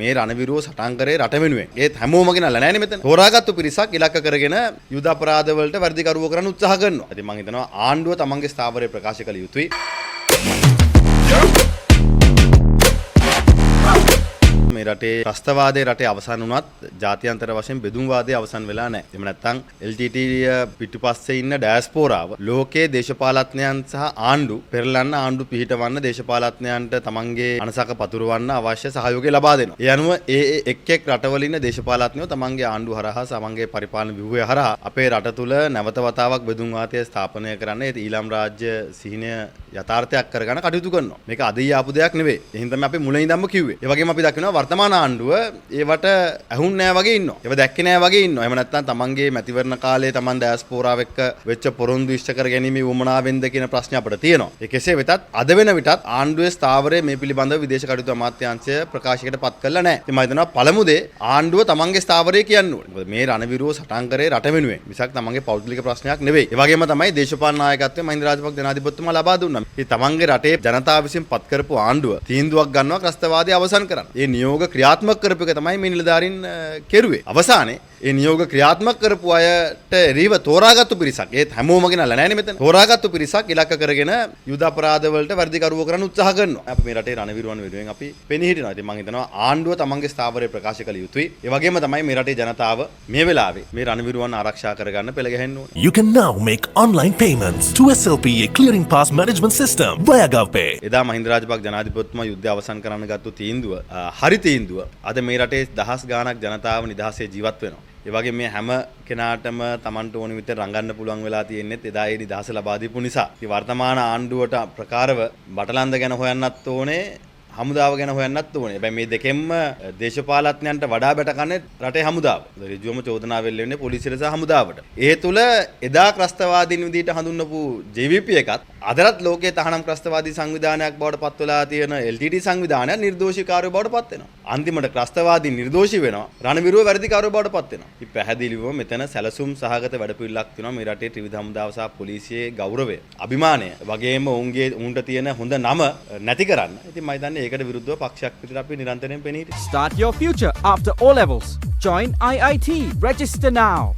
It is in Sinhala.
මේ රණවිරුව සටන් කරේ රට වෙනුවෙන්. ඒත් හැමෝම ගෙනල්ලා නැහැ නේ මෙතන. තෝරාගත්තු පිරිසක් ඉලක්ක කරගෙන යුද අපරාධ වලට වැඩිකරුවෝ කරන්න උත්සාහ කරනවා. ඉතින් මම හිතනවා ආණ්ඩුව තමන්ගේ ස්ථාවරය ප්‍රකාශ කළ යුතුයි. මේ රටේ ත්‍රස්තවාදයේ රටේ අවසන් වුණත් ජාත්‍යන්තර වශයෙන් බෙදුම්වාදයේ අවසන් වෙලා නැහැ. එහෙම නැත්නම් LTT පිටුපස්සේ ඉන්න ඩයස්පෝරාව ලෝකයේ දේශපාලඥයන් සහ ආණ්ඩු පෙරලන්න ආණ්ඩු පිහිටවන්න දේශපාලඥයන්ට තමන්ගේ අනසක පතුරවන්න අවශ්‍ය සහයෝගය ලබා දෙනවා. ඒ අනුව ඒ එක් රටවල ඉන්න දේශපාලඥයෝ තමන්ගේ ආණ්ඩු හරහා තමන්ගේ පරිපාලන ව්‍යුහය හරහා අපේ රට තුල නැවත වතාවක් බෙදුම්වාදය ස්ථාපනය කරන්න ඒ ඊළාම් රාජ්‍ය සිහිනය යථාර්ථයක් කරගන්න කටයුතු කරනවා. මේක අද ආපු දෙයක් නෙවෙයි. එහෙනම් තමයි අපි මුලින් ඉඳන්ම කිව්වේ. ඒ වගේම අපි දකිනවා වර්තමාන ආණ්ඩුව ඒවට ඇහුන් නෑ වගේ ඉන්නවා. ඒව දැක්කේ නෑ වගේ ඉන්නවා. එහෙම නැත්නම් තමන්ගේ මැතිවරණ කාලයේ තමන් ඩයස්පෝරාව එක්ක වෙච්ච පොරොන්දු ඉෂ්ට කර ගැනීම වුමනාවෙන්ද කියන ප්‍රශ්නේ අපිට තියෙනවා. ඒ කෙසේ වෙතත් අද වෙන විටත් ආණ්ඩුවේ ස්ථාවරය මේ පිළිබඳව විදේශ කටයුතු අමාත්‍යාංශය ප්‍රකාශයකට පත් කරලා නෑ. ඉතින් මම හිතනවා පළමු දේ ආණ්ඩුව තමන්ගේ ස්ථාවරය කියන්න ඕනේ. මොකද මේ රණවිරුව සටන් කරේ රට වෙනුවෙන්. මිසක් තමන්ගේ පෞද්ගලික ප්‍රශ්නයක් නෙවෙයි. ඒ වගේම තමයි දේශපාලන නායකත්වය මහින්ද රාජපක්ෂ ජනාධිපතිතුමා ලබා දුන්නා. ඉතින් තමන්ගේ රටේ ජනතාව විසින් පත් කරපු ආණ්ඩුව තීන්දුවක් ගන්නවා ත්‍රස්තවාදය අවසන් කරන්න. ඒ නියෝග ක්‍රියාත්මක කරපු එක තමයි මේ නිලධාරීන් කෙරුවේ. අවසානයේ ඒ නියෝග ක්‍රියාත්මක කරපු අයට එරෙහිව තෝරාගත්තු පිරිසක් ඒත් හැමෝම ගෙනල්ලා නැහැ නේ මෙතන. තෝරාගත්තු පිරිසක් ඉලක්ක කරගෙන යුද අපරාධ වලට වැඩිකරුවෝ කරන්න උත්සාහ කරනවා. අපි මේ රටේ රණවිරුවන් වෙනුවෙන් අපි පෙනී හිටිනවා. ඉතින් මම හිතනවා ආණ්ඩුව තමන්ගේ ස්ථාවරය ප්‍රකාශ කළ යුතුයි. ඒ වගේම තමයි මේ රටේ ජනතාව මේ වෙලාවේ මේ රණවිරුවන් ආරක්ෂා කරගන්න පෙළ ගැහෙන්න ඕනේ. You can now make online payments to SLPA Clearing Pass Management System via GovPay. එදා මහින්ද රාජපක්ෂ ජනාධිපතිතුමා යුද්ධය අවසන් කරන්න ගත්තු තීන්දුව හරි තීන්දුව. අද මේ රටේ දහස් ගාණක් ජනතාව නිදහසේ ජීවත් වෙනවා. ඒ වගේ මේ හැම කෙනාටම Tamanට ඕන විදිහට රඟන්න පුළුවන් වෙලා තියෙනෙත් එදා ඒ නිදහස ලබා දීපු නිසා. ඉතින් වර්තමාන ආණ්ඩුවට ප්‍රකාරව බටලන්ද ගැන හොයන්නත් ඕනේ, හමුදාව ගැන හොයන්නත් ඕනේ. හැබැයි මේ දෙකෙන්ම දේශපාලඥයන්ට වඩා බැට කන්නේ රටේ හමුදාව. ඍජුවම චෝදනා වෙන්නේ පොලිසියට සහ හමුදාවට. ඒ තුල එදා ත්‍රස්තවාදීන් විදිහට හඳුන්වපු JVP එකත් අදටත් ලෝකයේ තහනම් ත්‍රස්තවාදී සංවිධානයක් බවට පත් වෙලා තියෙන LTT සංවිධානය නිර්දෝෂීකාරයෝ බවට පත් වෙනවා. අන්තිමට ත්‍රස්තවාදී නිර්දෝෂී වෙනවා. රණවිරුව වැරදිකාරයෝ බවට පත් වෙනවා. ඉතින් පැහැදිලිවම මෙතන සැලසුම් සහගත වැඩපිළිවෙලක් තියෙනවා මේ රටේ ත්‍රිවිධ හමුදාව සහ පොලිසියේ ගෞරවය, අභිමානය වගේම උන්ට තියෙන හොඳ නම නැති කරන්න. ඉතින් මම හිතන්නේ ඒකට විරුද්ධව පක්ෂයක් විදිහට අපි නිරන්තරයෙන් පෙනී හිටියා. Start your future after O levels. Join IIT. Register now.